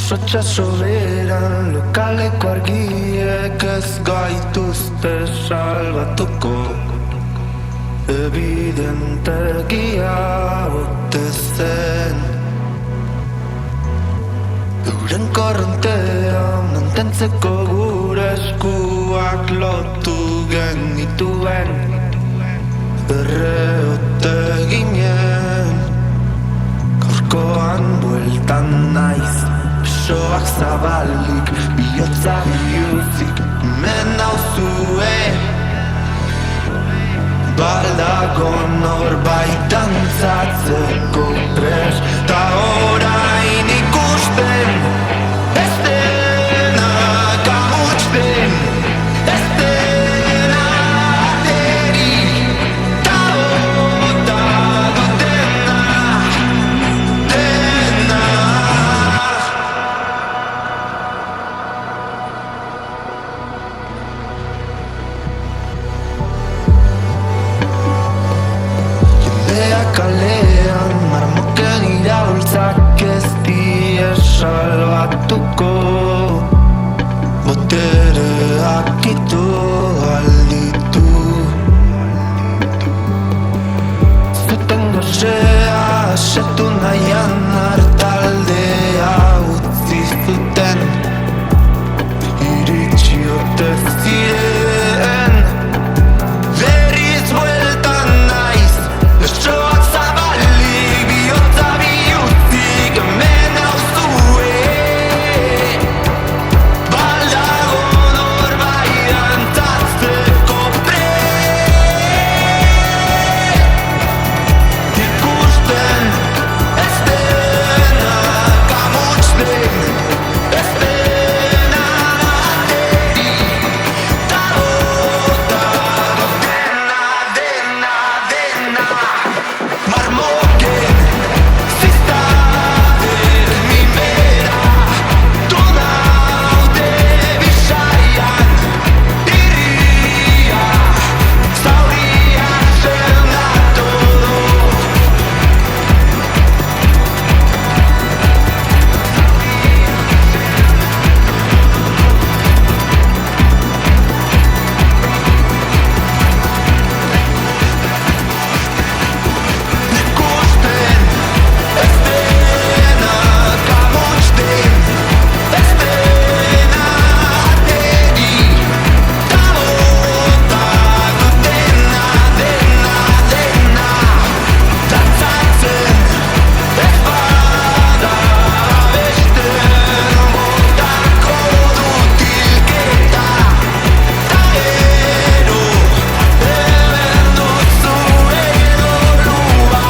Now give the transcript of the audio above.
Sotxa soberan lokaleko argiek ez gaituzte salbatuko. Evidentegia ote zen euren korrontea mantentzeko gure eskuak lotu genituen. Erreote ginen gaurkoan bueltan naiz. Besoak zabalik, bihotza bihuzik, hemen nauzue. Baldago norbait dantzatzeko prest, ta orain ikusten ez dena kamutsten, ez dena ateri, ta bota dutena, dena. Kalean marmoken iraultzak ez die salbatuko. Botereak ito alditu zuten gozea asetu nahian hartaldea utzi zuten. Iritsi ote ziren berriz bueltan naiz. Besoak zabalik, bihotza bihuzik, hemen nauzue. Baldago norbait dantzatzeko prest, ikusten ez dena kamutsten, ez dena ateri, ta bota dutena, dena, dena. Marmoken ziztaden mimera, tu naude bisaian, irria, zauria senda todo. Ikusten ez dena kamutsten, ez dena ateri, ta bota dutena, dena, dena. Dantzatzen ez bada abesten, botako dut hilketa, ta gero hemen duzu edolua.